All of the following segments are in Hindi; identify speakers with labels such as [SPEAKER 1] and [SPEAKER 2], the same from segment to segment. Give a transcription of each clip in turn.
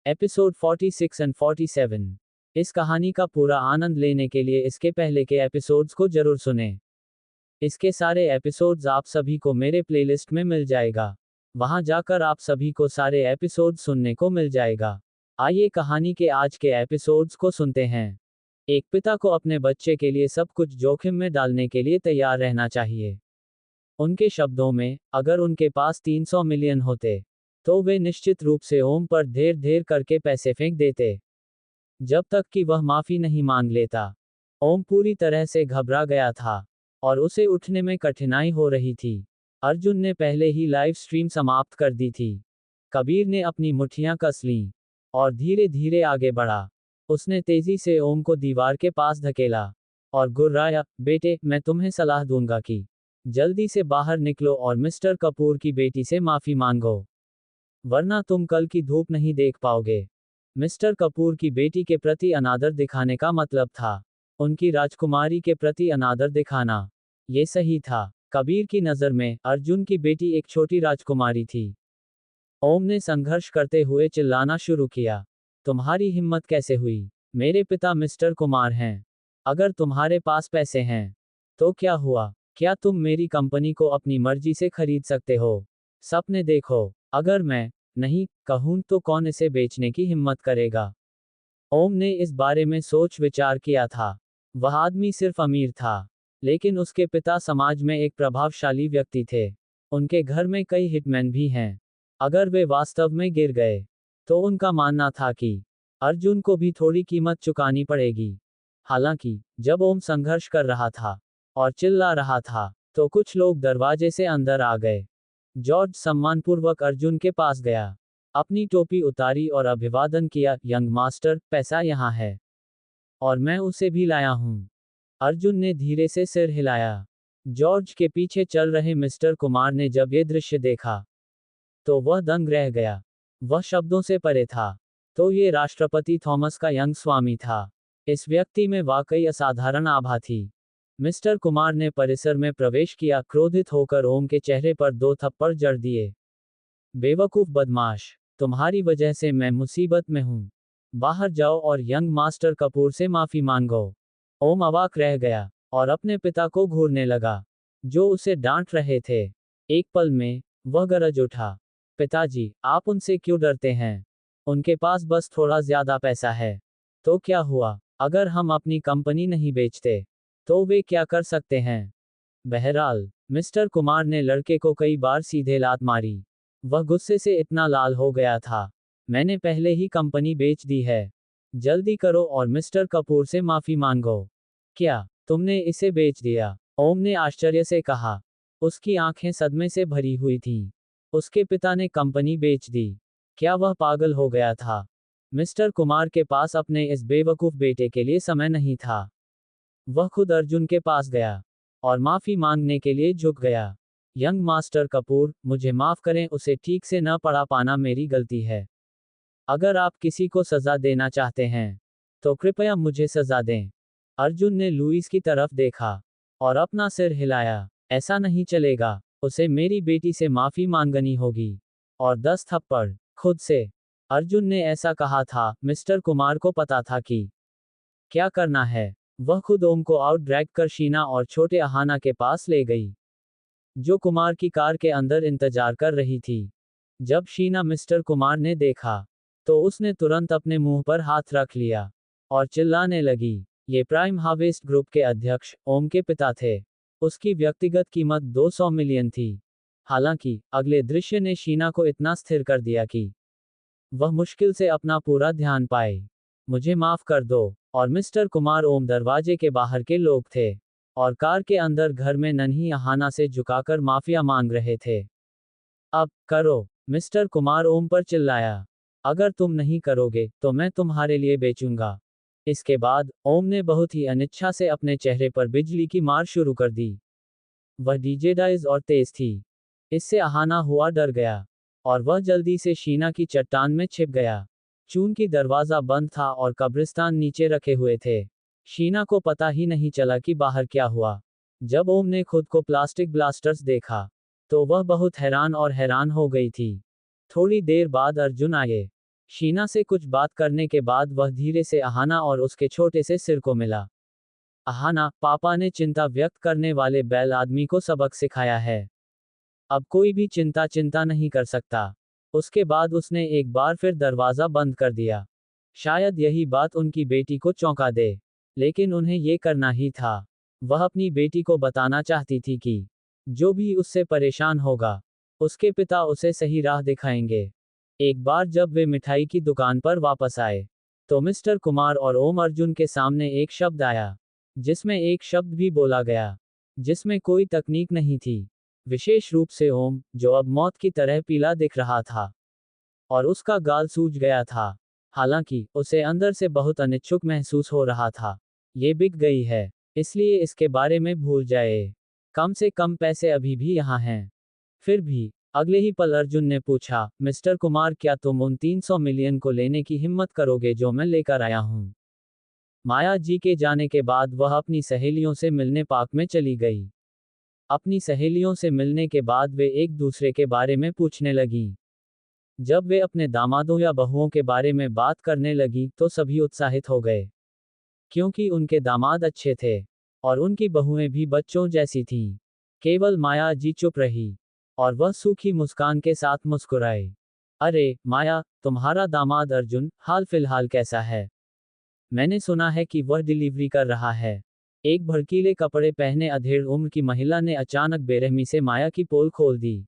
[SPEAKER 1] Episode 46 and 47। इस कहानी का पूरा आनंद लेने के लिए इसके पहले के एपिसोड्स को जरूर सुनें। इसके सारे एपिसोड्स आप सभी को मेरे प्लेलिस्ट में मिल जाएगा, वहां जाकर आप सभी को सारे एपिसोड्स सुनने को मिल जाएगा। आइए कहानी के आज के एपिसोड्स को सुनते हैं। एक पिता को अपने बच्चे के लिए सब कुछ जोखिम में डालने के लिए तैयार रहना चाहिए। उनके शब्दों में, अगर उनके पास 300 मिलियन होते तो वे निश्चित रूप से ओम पर ढेर ढेर करके पैसे फेंक देते, जब तक कि वह माफी नहीं मांग लेता। ओम पूरी तरह से घबरा गया था और उसे उठने में कठिनाई हो रही थी। अर्जुन ने पहले ही लाइव स्ट्रीम समाप्त कर दी थी। कबीर ने अपनी मुट्ठियां कस लीं और धीरे धीरे आगे बढ़ा। उसने तेजी से ओम को दीवार के पास धकेला और गुर्राया, बेटे, मैं तुम्हें सलाह दूंगा कि जल्दी से बाहर निकलो और मिस्टर कपूर की बेटी से माफी मांगो, वरना तुम कल की धूप नहीं देख पाओगे। मिस्टर कपूर की बेटी के प्रति अनादर दिखाने का मतलब था उनकी राजकुमारी के प्रति अनादर दिखाना। ये सही था। कबीर की नज़र में अर्जुन की बेटी एक छोटी राजकुमारी थी। ओम ने संघर्ष करते हुए चिल्लाना शुरू किया, तुम्हारी हिम्मत कैसे हुई? मेरे पिता मिस्टर कुमार हैं। अगर तुम्हारे पास पैसे हैं तो क्या हुआ? क्या तुम मेरी कंपनी को अपनी मर्जी से खरीद सकते हो? सपने देखो। अगर मैं नहीं कहूं तो कौन इसे बेचने की हिम्मत करेगा? ओम ने इस बारे में सोच विचार किया था। वह आदमी सिर्फ अमीर था, लेकिन उसके पिता समाज में एक प्रभावशाली व्यक्ति थे। उनके घर में कई हिटमैन भी हैं। अगर वे वास्तव में गिर गए तो उनका मानना था कि अर्जुन को भी थोड़ी कीमत चुकानी पड़ेगी। हालांकि जब ओम संघर्ष कर रहा था और चिल्ला रहा था तो कुछ लोग दरवाजे से अंदर आ गए। जॉर्ज सम्मानपूर्वक अर्जुन के पास गया, अपनी टोपी उतारी और अभिवादन किया, यंग मास्टर, पैसा यहाँ है और मैं उसे भी लाया हूँ। अर्जुन ने धीरे से सिर हिलाया। जॉर्ज के पीछे चल रहे मिस्टर कुमार ने जब ये दृश्य देखा तो वह दंग रह गया। वह शब्दों से परे था। तो ये राष्ट्रपति थॉमस का यंग स्वामी था। इस व्यक्ति में वाकई असाधारण आभा थी। मिस्टर कुमार ने परिसर में प्रवेश किया, क्रोधित होकर ओम के चेहरे पर 2 थप्पड़ जड़ दिए। बेवकूफ बदमाश, तुम्हारी वजह से मैं मुसीबत में हूं। बाहर जाओ और यंग मास्टर कपूर से माफी मांगो। ओम अवाक रह गया और अपने पिता को घूरने लगा, जो उसे डांट रहे थे। एक पल में वह गरज उठा, पिताजी, आप उनसे क्यों डरते हैं? उनके पास बस थोड़ा ज्यादा पैसा है। तो क्या हुआ? अगर हम अपनी कंपनी नहीं बेचते तो वे क्या कर सकते हैं? बहरहाल, मिस्टर कुमार ने लड़के को कई बार सीधे लात मारी। वह गुस्से से इतना लाल हो गया था। मैंने पहले ही कंपनी बेच दी है। जल्दी करो और मिस्टर कपूर से माफी मांगो। क्या तुमने इसे बेच दिया? ओम ने आश्चर्य से कहा। उसकी आंखें सदमे से भरी हुई थीं। उसके पिता ने कंपनी बेच दी? क्या वह पागल हो गया था? मिस्टर कुमार के पास अपने इस बेवकूफ बेटे के लिए समय नहीं था। वह खुद अर्जुन के पास गया और माफी मांगने के लिए झुक गया। यंग मास्टर कपूर, मुझे माफ करें, उसे ठीक से न पढ़ा पाना मेरी गलती है। अगर आप किसी को सजा देना चाहते हैं तो कृपया मुझे सजा दें। अर्जुन ने लुइस की तरफ देखा और अपना सिर हिलाया। ऐसा नहीं चलेगा, उसे मेरी बेटी से माफी मांगनी होगी। और 10 थप्पड़ खुद से। अर्जुन ने ऐसा कहा था। मिस्टर कुमार को पता था कि क्या करना है। वह खुद ओम को आउट ड्रैग कर शीना और छोटे अहाना के पास ले गई, जो कुमार की कार के अंदर इंतजार कर रही थी। जब शीना मिस्टर कुमार ने देखा तो उसने तुरंत अपने मुंह पर हाथ रख लिया और चिल्लाने लगी। ये प्राइम हार्वेस्ट ग्रुप के अध्यक्ष ओम के पिता थे। उसकी व्यक्तिगत कीमत 200 मिलियन थी। हालांकि अगले दृश्य ने शीना को इतना स्थिर कर दिया कि वह मुश्किल से अपना पूरा ध्यान पाए। मुझे माफ कर दो। और मिस्टर कुमार ओम दरवाजे के बाहर के लोग थे और कार के अंदर घर में नन्ही अहाना से झुकाकर माफिया मांग रहे थे। अब करो, मिस्टर कुमार ओम पर चिल्लाया। अगर तुम नहीं करोगे तो मैं तुम्हारे लिए बेचूंगा। इसके बाद ओम ने बहुत ही अनिच्छा से अपने चेहरे पर बिजली की मार शुरू कर दी। वह डीजेडाइज और तेज थी। इससे अहाना हुआ डर गया और वह जल्दी से शीना की चट्टान में छिप गया। चूंकि दरवाजा बंद था और कब्रिस्तान नीचे रखे हुए थे, शीना को पता ही नहीं चला कि बाहर क्या हुआ। जब ओम ने खुद को प्लास्टिक ब्लास्टर्स देखा तो वह बहुत हैरान हो गई थी। थोड़ी देर बाद अर्जुन आए। शीना से कुछ बात करने के बाद वह धीरे से अहाना और उसके छोटे से सिर को मिला। अहाना, पापा ने चिंता व्यक्त करने वाले बैल आदमी को सबक सिखाया है। अब कोई भी चिंता नहीं कर सकता। उसके बाद उसने एक बार फिर दरवाजा बंद कर दिया। शायद यही बात उनकी बेटी को चौंका दे, लेकिन उन्हें ये करना ही था। वह अपनी बेटी को बताना चाहती थी कि जो भी उससे परेशान होगा, उसके पिता उसे सही राह दिखाएंगे। एक बार जब वे मिठाई की दुकान पर वापस आए, तो मिस्टर कुमार और ओम अर्जुन के सामने एक शब्द आया, जिसमें एक शब्द भी बोला गया, जिसमें कोई तकनीक नहीं थी। विशेष रूप से ओम, जो अब मौत की तरह पीला दिख रहा था, और उसका गाल सूज गया था। हालांकि उसे अंदर से बहुत अनिच्छुक महसूस हो रहा था। ये बिक गई है, इसलिए इसके बारे में भूल जाए। कम से कम पैसे अभी भी यहाँ हैं। फिर भी अगले ही पल अर्जुन ने पूछा, मिस्टर कुमार, क्या तुम उन 300 मिलियन को लेने की हिम्मत करोगे जो मैं लेकर आया हूँ? माया जी के जाने के बाद वह अपनी सहेलियों से मिलने पार्क में चली गई। अपनी सहेलियों से मिलने के बाद वे एक दूसरे के बारे में पूछने लगीं। जब वे अपने दामादों या बहुओं के बारे में बात करने लगी तो सभी उत्साहित हो गए, क्योंकि उनके दामाद अच्छे थे और उनकी बहुएं भी बच्चों जैसी थीं। केवल माया जी चुप रही और वह सूखी मुस्कान के साथ मुस्कुराई। अरे माया, तुम्हारा दामाद अर्जुन हाल फिलहाल कैसा है? मैंने सुना है कि वह डिलीवरी कर रहा है। एक भड़कीले कपड़े पहने अधेड़ उम्र की महिला ने अचानक बेरहमी से माया की पोल खोल दी,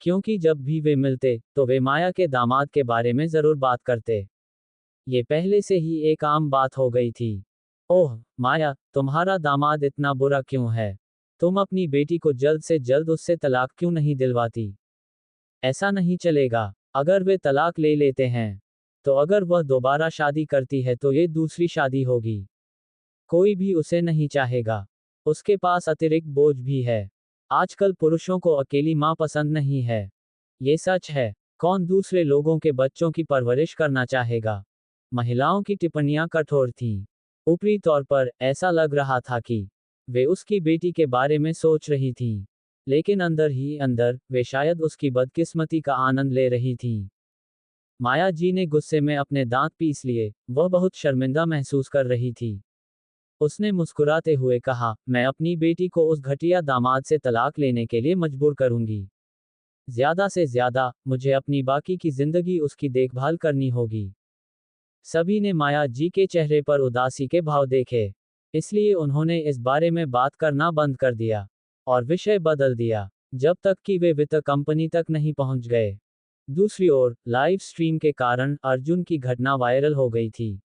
[SPEAKER 1] क्योंकि जब भी वे मिलते तो वे माया के दामाद के बारे में जरूर बात करते। ये पहले से ही एक आम बात हो गई थी। ओह माया, तुम्हारा दामाद इतना बुरा क्यों है? तुम अपनी बेटी को जल्द से जल्द उससे तलाक क्यों नहीं दिलवाती? ऐसा नहीं चलेगा। अगर वे तलाक ले लेते हैं, तो अगर वह दोबारा शादी करती है तो ये दूसरी शादी होगी। कोई भी उसे नहीं चाहेगा। उसके पास अतिरिक्त बोझ भी है। आजकल पुरुषों को अकेली माँ पसंद नहीं है। ये सच है। कौन दूसरे लोगों के बच्चों की परवरिश करना चाहेगा? महिलाओं की टिप्पणियां कठोर थीं। ऊपरी तौर पर ऐसा लग रहा था कि वे उसकी बेटी के बारे में सोच रही थीं, लेकिन अंदर ही अंदर वे शायद उसकी बदकिस्मती का आनंद ले रही थीं। माया जी ने गुस्से में अपने दांत पीस लिए। वह बहुत शर्मिंदा महसूस कर रही थी। उसने मुस्कुराते हुए कहा, मैं अपनी बेटी को उस घटिया दामाद से तलाक लेने के लिए मजबूर करूंगी। ज्यादा से ज्यादा मुझे अपनी बाकी की जिंदगी उसकी देखभाल करनी होगी। सभी ने माया जी के चेहरे पर उदासी के भाव देखे, इसलिए उन्होंने इस बारे में बात करना बंद कर दिया और विषय बदल दिया, जब तक कि वे वित्त कंपनी तक नहीं पहुंच गए। दूसरी ओर लाइव स्ट्रीम के कारण अर्जुन की घटना वायरल हो गई थी।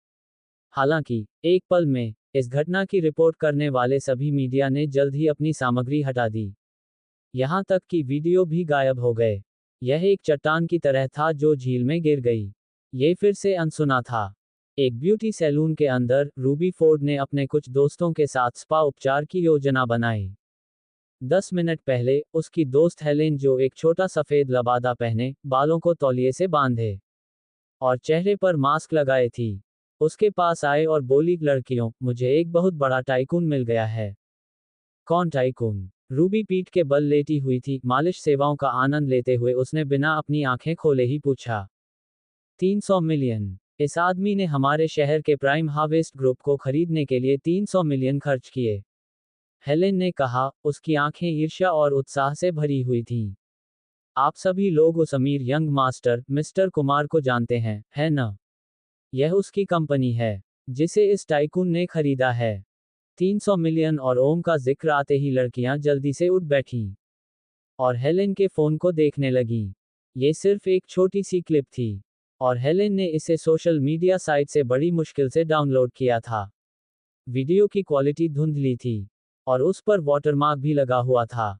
[SPEAKER 1] हालांकि एक पल में इस घटना की रिपोर्ट करने वाले सभी मीडिया ने जल्द ही अपनी सामग्री हटा दी। यहां तक कि वीडियो भी गायब हो गए। यह एक चट्टान की तरह था जो झील में गिर गई। ये फिर से अनसुना था। एक ब्यूटी सैलून के अंदर रूबी फोर्ड ने अपने कुछ दोस्तों के साथ स्पा उपचार की योजना बनाई। 10 मिनट पहले उसकी दोस्त हेलेन, जो एक छोटा सफेद लबादा पहने, बालों को तौलिए से बांधे और चेहरे पर मास्क लगाए थी, उसके पास आए और बोली, लड़कियों, मुझे एक बहुत बड़ा टाइकून मिल गया है। कौन टाइकून? रूबी पीठ के बल लेटी हुई थी। मालिश सेवाओं का आनंद लेते हुए उसने बिना अपनी आंखें खोले ही पूछा। 300 मिलियन। इस आदमी ने हमारे शहर के प्राइम हार्वेस्ट ग्रुप को खरीदने के लिए 300 मिलियन खर्च किए, हेलेन ने कहा, उसकी आंखें ईर्ष्या और उत्साह से भरी हुई थीं। आप सभी लोग उस अमीर यंग मास्टर मिस्टर कुमार को जानते हैं, है न? यह उसकी कंपनी है जिसे इस टाइकून ने खरीदा है। 300 मिलियन और ओम का जिक्र आते ही लड़कियां जल्दी से उठ बैठीं और हेलेन के फोन को देखने लगीं। ये सिर्फ एक छोटी सी क्लिप थी और हेलेन ने इसे सोशल मीडिया साइट से बड़ी मुश्किल से डाउनलोड किया था। वीडियो की क्वालिटी धुंधली थी और उस पर वाटरमार्क भी लगा हुआ था।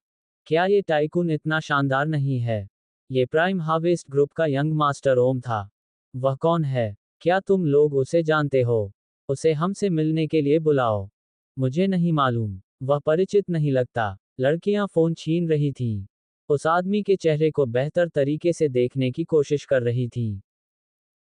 [SPEAKER 1] क्या ये टाइकून इतना शानदार नहीं है? ये प्राइम हार्वेस्ट ग्रुप का यंग मास्टर ओम था। वह कौन है? क्या तुम लोग उसे जानते हो? उसे हमसे मिलने के लिए बुलाओ। मुझे नहीं मालूम। वह परिचित नहीं लगता। लड़कियां फोन छीन रही थीं। उस आदमी के चेहरे को बेहतर तरीके से देखने की कोशिश कर रही थीं।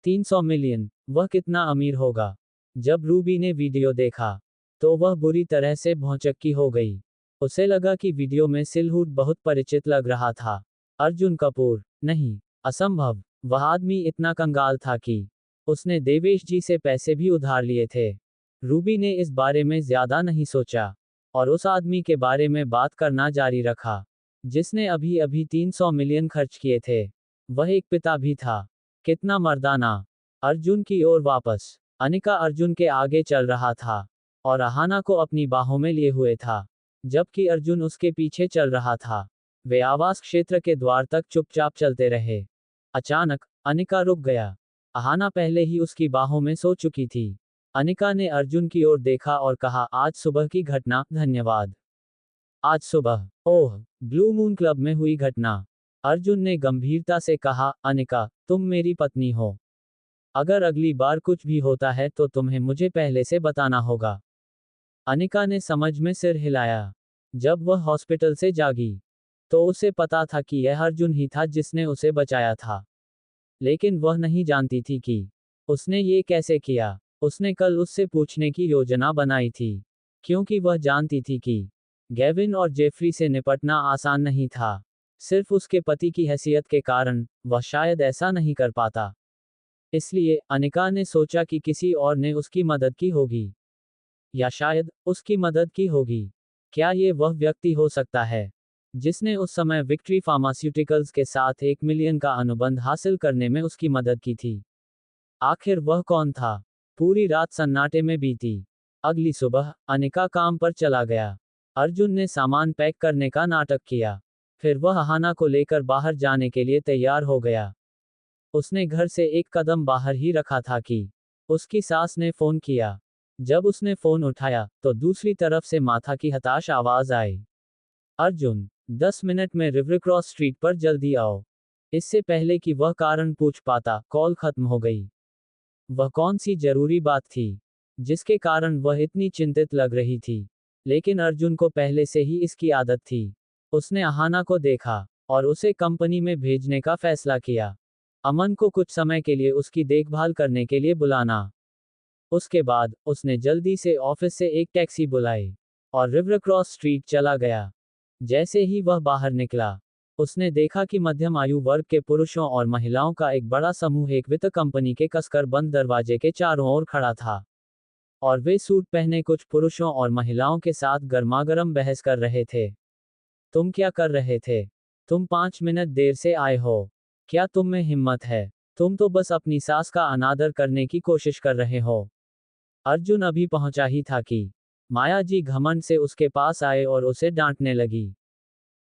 [SPEAKER 1] 300 मिलियन, वह कितना अमीर होगा? जब रूबी ने वीडियो देखा, तो वह बुरी तरह से भौचक्की हो गई। उसे लगा कि वीडियो में सिलहूट बहुत परिचित लग रहा था। अर्जुन कपूर? नहीं, असंभव। वह आदमी इतना कंगाल था कि उसने देवेश जी से पैसे भी उधार लिए थे। रूबी ने इस बारे में ज्यादा नहीं सोचा और उस आदमी के बारे में बात करना जारी रखा जिसने अभी अभी 300 मिलियन खर्च किए थे। वह एक पिता भी था। कितना मर्दाना। अर्जुन की ओर वापस। अनिका अर्जुन के आगे चल रहा था और अहाना को अपनी बाहों में लिए हुए था, जबकि अर्जुन उसके पीछे चल रहा था। वे आवास क्षेत्र के द्वार तक चुपचाप चलते रहे। अचानक अनिका रुक गया। अहाना पहले ही उसकी बाहों में सो चुकी थी। अनिका ने अर्जुन की ओर देखा और कहा, आज सुबह की घटना, धन्यवाद। आज सुबह? ओह, ब्लू मून क्लब में हुई घटना। अर्जुन ने गंभीरता से कहा, अनिका, तुम मेरी पत्नी हो। अगर अगली बार कुछ भी होता है तो तुम्हें मुझे पहले से बताना होगा। अनिका ने समझ में सिर हिलाया। जब वह हॉस्पिटल से जागी तो उसे पता था कि यह अर्जुन ही था जिसने उसे बचाया था। लेकिन वह नहीं जानती थी कि उसने ये कैसे किया। उसने कल उससे पूछने की योजना बनाई थी, क्योंकि वह जानती थी कि गेविन और जेफरी से निपटना आसान नहीं था। सिर्फ उसके पति की हैसियत के कारण वह शायद ऐसा नहीं कर पाता। इसलिए अनिका ने सोचा कि किसी और ने उसकी मदद की होगी, या शायद उसकी मदद की होगी। क्या ये वह व्यक्ति हो सकता है जिसने उस समय विक्ट्री फार्मास्यूटिकल्स के साथ 1 मिलियन का अनुबंध हासिल करने में उसकी मदद की थी? आखिर वह कौन था? पूरी रात सन्नाटे में बीती। अगली सुबह अनिका काम पर चला गया। अर्जुन ने सामान पैक करने का नाटक किया। फिर वह अहाना को लेकर बाहर जाने के लिए तैयार हो गया। उसने घर से एक कदम बाहर ही रखा था कि उसकी सास ने फोन किया। जब उसने फोन उठाया तो दूसरी तरफ से माथा की हताश आवाज आई, अर्जुन, 10 मिनट में रिवर क्रॉस स्ट्रीट पर जल्दी आओ। इससे पहले कि वह कारण पूछ पाता, कॉल खत्म हो गई। वह कौन सी जरूरी बात थी जिसके कारण वह इतनी चिंतित लग रही थी? लेकिन अर्जुन को पहले से ही इसकी आदत थी। उसने अहाना को देखा और उसे कंपनी में भेजने का फैसला किया। अमन को कुछ समय के लिए उसकी देखभाल करने के लिए बुलाना। उसके बाद उसने जल्दी से ऑफिस से एक टैक्सी बुलाई और रिवर क्रॉस स्ट्रीट चला गया। जैसे ही वह बाहर निकला, उसने देखा कि मध्यम आयु वर्ग के पुरुषों और महिलाओं का एक बड़ा समूह एक वित्त कंपनी के कसकर बंद दरवाजे के चारों ओर खड़ा था। और वे सूट पहने कुछ पुरुषों और महिलाओं के साथ गर्मागर्म बहस कर रहे थे। तुम क्या कर रहे थे? तुम 5 मिनट देर से आए हो। क्या तुम में हिम्मत है? तुम तो बस अपनी सास का अनादर करने की कोशिश कर रहे हो। अर्जुन अभी पहुंचा ही था कि माया जी घमंड से उसके पास आए और उसे डांटने लगी।